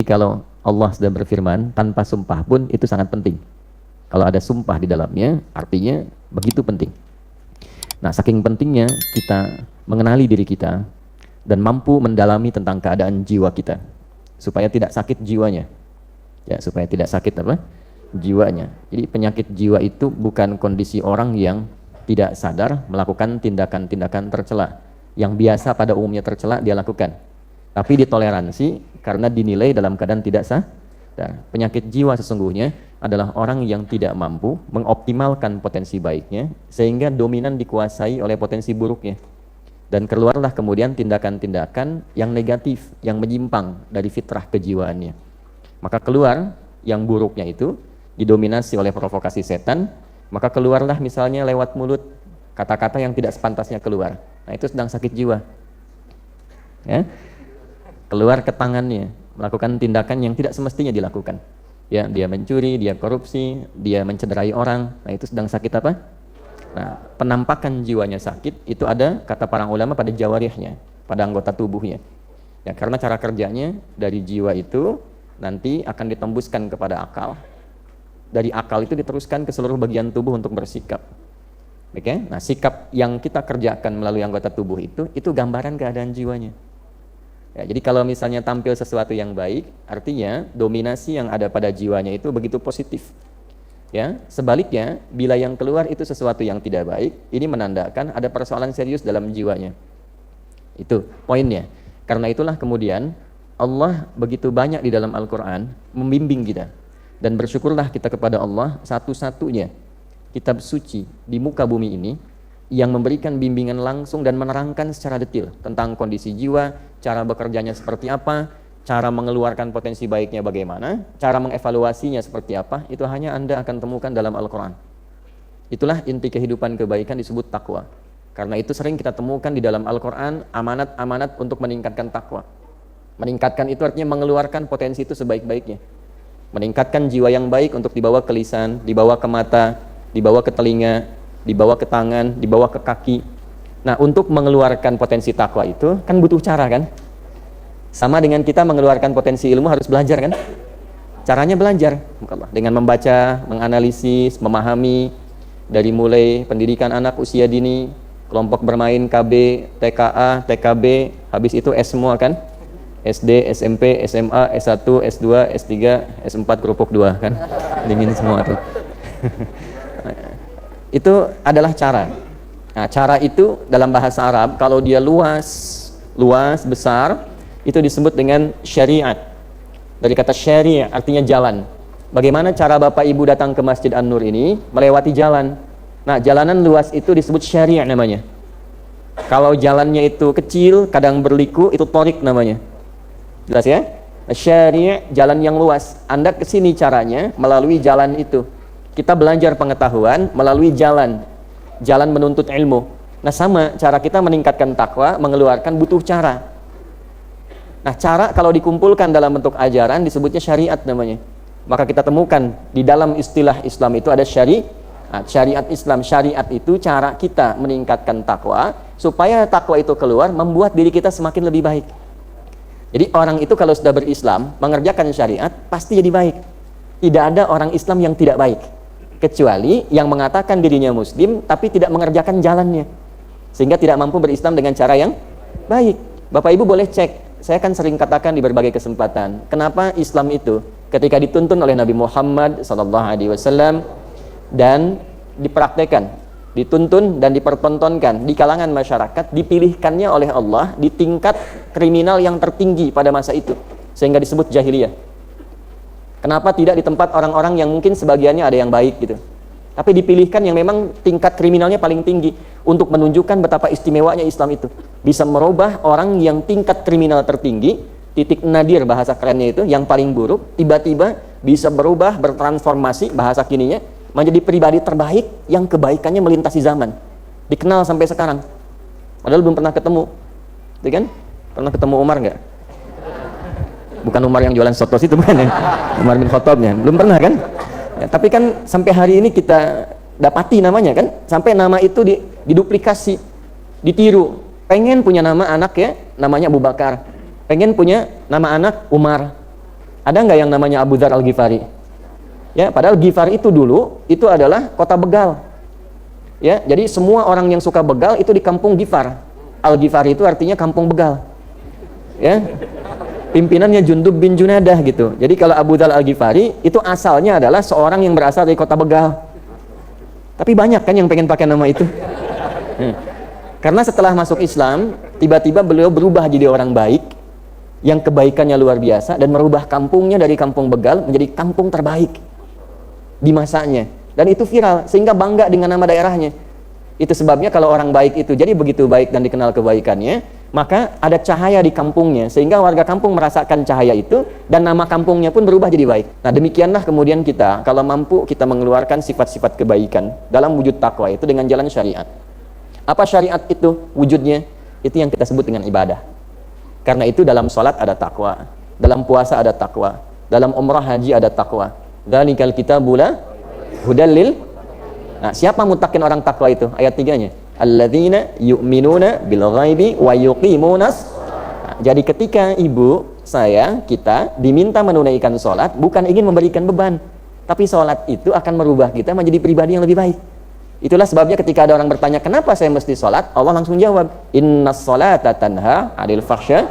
kalau Allah sudah berfirman tanpa sumpah pun itu sangat penting. Kalau ada sumpah di dalamnya, artinya begitu penting. Nah, saking pentingnya kita mengenali diri kita dan mampu mendalami tentang keadaan jiwa kita supaya tidak sakit jiwanya. Ya, supaya tidak sakit apa? Jiwanya. Jadi penyakit jiwa itu bukan kondisi orang yang tidak sadar melakukan tindakan-tindakan tercela. Yang biasa pada umumnya tercela dia lakukan. Tapi ditoleransi karena dinilai dalam keadaan tidak sadar. Penyakit jiwa sesungguhnya adalah orang yang tidak mampu mengoptimalkan potensi baiknya sehingga dominan dikuasai oleh potensi buruknya. Dan keluarlah kemudian tindakan-tindakan yang negatif, yang menyimpang dari fitrah kejiwaannya. Maka keluar yang buruknya itu didominasi oleh provokasi setan, maka keluarlah misalnya lewat mulut kata-kata yang tidak sepantasnya keluar. Nah, itu sedang sakit jiwa. Ya. Keluar ke tangannya, melakukan tindakan yang tidak semestinya dilakukan. Ya, dia mencuri, dia korupsi, dia mencederai orang. Nah, itu sedang sakit apa? Nah, penampakan jiwanya sakit itu ada kata para ulama pada jawarihnya, pada anggota tubuhnya. Ya, karena cara kerjanya dari jiwa itu nanti akan ditembuskan kepada akal. Dari akal itu diteruskan ke seluruh bagian tubuh untuk bersikap. Oke? Nah, sikap yang kita kerjakan melalui anggota tubuh itu gambaran keadaan jiwanya. Ya, jadi kalau misalnya tampil sesuatu yang baik, artinya dominasi yang ada pada jiwanya itu begitu positif. Ya, sebaliknya bila yang keluar itu sesuatu yang tidak baik, ini menandakan ada persoalan serius dalam jiwanya. Itu poinnya. Karena itulah kemudian Allah begitu banyak di dalam Al-Quran membimbing kita. Dan bersyukurlah kita kepada Allah satu-satunya kitab suci di muka bumi ini yang memberikan bimbingan langsung dan menerangkan secara detail tentang kondisi jiwa, cara bekerjanya seperti apa, cara mengeluarkan potensi baiknya bagaimana, cara mengevaluasinya seperti apa, itu hanya Anda akan temukan dalam Al-Quran. Itulah inti kehidupan kebaikan disebut takwa. Karena itu sering kita temukan di dalam Al-Quran amanat-amanat untuk meningkatkan takwa. Meningkatkan itu artinya mengeluarkan potensi itu sebaik-baiknya. Meningkatkan jiwa yang baik untuk dibawa ke lisan, dibawa ke mata, dibawa ke telinga, dibawa ke tangan, dibawa ke kaki. Nah, untuk mengeluarkan potensi takwa itu kan butuh cara kan? Sama dengan kita mengeluarkan potensi ilmu harus belajar kan? Caranya belajar dengan membaca, menganalisis, memahami dari mulai pendidikan anak usia dini, kelompok bermain KB, TKA, TKB, habis itu S semua kan? SD, SMP, SMA, S1, S2, S3, S4 kerupuk 2 kan? Dingin semua tuh. Itu adalah cara. Nah, cara itu dalam bahasa Arab kalau dia luas, besar, itu disebut dengan syariat. Dari kata syari' artinya jalan. Bagaimana cara Bapak Ibu datang ke Masjid An-Nur ini? Melewati jalan. Nah, jalanan luas itu disebut syari' namanya. Kalau jalannya itu kecil, kadang berliku, itu torik namanya. Jelas ya? Syari' jalan yang luas. Anda kesini caranya melalui jalan itu. Kita belajar pengetahuan melalui jalan menuntut ilmu. Nah, sama cara kita meningkatkan takwa, mengeluarkan butuh cara. Nah, cara kalau dikumpulkan dalam bentuk ajaran disebutnya syariat namanya. Maka kita temukan di dalam istilah Islam itu ada syariat Islam. Syariat itu cara kita meningkatkan takwa supaya takwa itu keluar membuat diri kita semakin lebih baik. Jadi orang itu kalau sudah berislam mengerjakan syariat pasti jadi baik. Tidak ada orang Islam yang tidak baik, kecuali yang mengatakan dirinya muslim tapi tidak mengerjakan jalannya, sehingga tidak mampu berislam dengan cara yang baik. Bapak Ibu boleh cek, saya kan sering katakan di berbagai kesempatan, kenapa Islam itu ketika dituntun oleh Nabi Muhammad SAW dan dipraktekkan, dituntun dan dipertontonkan di kalangan masyarakat, dipilihkannya oleh Allah di tingkat kriminal yang tertinggi pada masa itu, sehingga disebut jahiliyah. Kenapa tidak di tempat orang-orang yang mungkin sebagiannya ada yang baik gitu, tapi dipilihkan yang memang tingkat kriminalnya paling tinggi untuk menunjukkan betapa istimewanya Islam itu bisa merubah orang yang tingkat kriminal tertinggi, titik nadir bahasa kerennya itu, yang paling buruk, tiba-tiba bisa berubah, bertransformasi bahasa kininya menjadi pribadi terbaik yang kebaikannya melintasi zaman, dikenal sampai sekarang. Padahal belum pernah ketemu, gitu kan? Pernah ketemu Umar nggak? Bukan Umar yang jualan sotos itu bukan ya? Umar bin Khattabnya, belum pernah kan? Ya, tapi kan sampai hari ini kita dapati namanya kan, sampai nama itu diduplikasi, ditiru. Pengen punya nama anak ya, namanya Abu Bakar. Pengen punya nama anak Umar. Ada nggak yang namanya Abu Dzar Al-Ghifari? Ya, padahal Ghifar itu dulu itu adalah kota begal. Ya, jadi semua orang yang suka begal itu di kampung Ghifar. Al-Ghifari itu artinya kampung begal. Ya. Pimpinannya Jundub bin Junadah gitu. Jadi kalau Abu Dzar Al-Ghifari itu asalnya adalah seorang yang berasal dari kota begal. Tapi banyak kan yang pengen pakai nama itu. Karena setelah masuk Islam, tiba-tiba beliau berubah jadi orang baik yang kebaikannya luar biasa dan merubah kampungnya dari kampung begal menjadi kampung terbaik di masanya, dan itu viral sehingga bangga dengan nama daerahnya. Itu sebabnya kalau orang baik itu jadi begitu baik dan dikenal kebaikannya, maka ada cahaya di kampungnya sehingga warga kampung merasakan cahaya itu dan nama kampungnya pun berubah jadi baik. Nah, demikianlah kemudian kita kalau mampu kita mengeluarkan sifat-sifat kebaikan dalam wujud takwa itu dengan jalan syariat. Apa syariat itu wujudnya? Itu yang kita sebut dengan ibadah. Karena itu dalam sholat ada takwa, dalam puasa ada takwa, dalam umrah haji ada takwa. Dzalikal kitabul hudallil. Nah, siapa mutakin orang takwa itu? Ayat 3-nya. Alladzina yu'minuna bil ghaibi wa yuqimunas. Nah, jadi ketika ibu, saya, kita diminta menunaikan sholat bukan ingin memberikan beban, tapi sholat itu akan merubah kita menjadi pribadi yang lebih baik. Itulah sebabnya ketika ada orang bertanya, kenapa saya mesti sholat? Allah langsung jawab, innas sholata tanha 'anil fahsya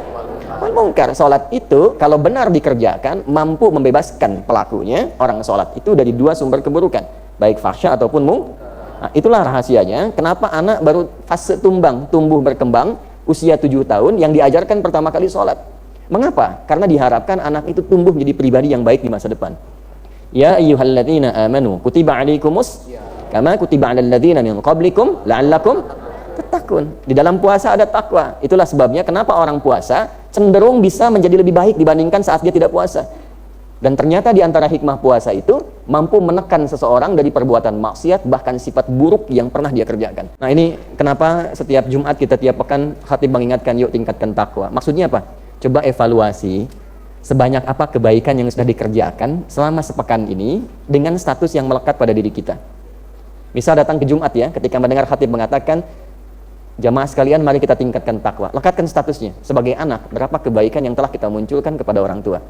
wal munkar. Sholat itu kalau benar dikerjakan mampu membebaskan pelakunya, orang sholat itu dari dua sumber keburukan, baik fahsya ataupun munkar. Nah, itulah rahasianya kenapa anak baru fase tumbuh berkembang usia 7 tahun yang diajarkan pertama kali sholat. Mengapa? Karena diharapkan anak itu tumbuh menjadi pribadi yang baik di masa depan. Ya ayyuhalladzina amanu kutiba 'alaikumus kama kutiba 'alal ladzina min qablikum la'allakum tattaqun. Di dalam puasa ada takwa. Itulah sebabnya kenapa orang puasa cenderung bisa menjadi lebih baik dibandingkan saat dia tidak puasa. Dan ternyata di antara hikmah puasa itu mampu menekan seseorang dari perbuatan maksiat bahkan sifat buruk yang pernah dia kerjakan. Nah, ini kenapa setiap Jumat kita tiap pekan khatib mengingatkan yuk tingkatkan takwa. Maksudnya apa? Coba evaluasi sebanyak apa kebaikan yang sudah dikerjakan selama sepekan ini dengan status yang melekat pada diri kita. Misal datang ke Jumat ya, ketika mendengar khatib mengatakan, jamaah sekalian mari kita tingkatkan takwa. Lekatkan statusnya. Sebagai anak, berapa kebaikan yang telah kita munculkan kepada orang tua.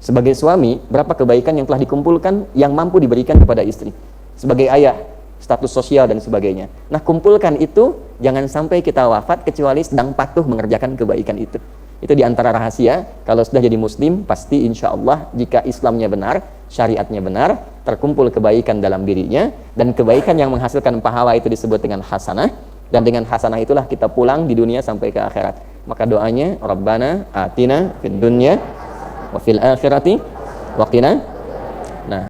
Sebagai suami, berapa kebaikan yang telah dikumpulkan yang mampu diberikan kepada istri. Sebagai ayah, status sosial dan sebagainya. Nah, kumpulkan itu, jangan sampai kita wafat kecuali sedang patuh mengerjakan kebaikan itu. Itu diantara rahasia, kalau sudah jadi muslim, pasti insya Allah jika Islamnya benar, syariatnya benar, terkumpul kebaikan dalam dirinya, dan kebaikan yang menghasilkan pahala itu disebut dengan hasanah, dan dengan hasanah itulah kita pulang di dunia sampai ke akhirat. Maka doanya, Rabbana atina fid dunya wa fil akhirati wa qina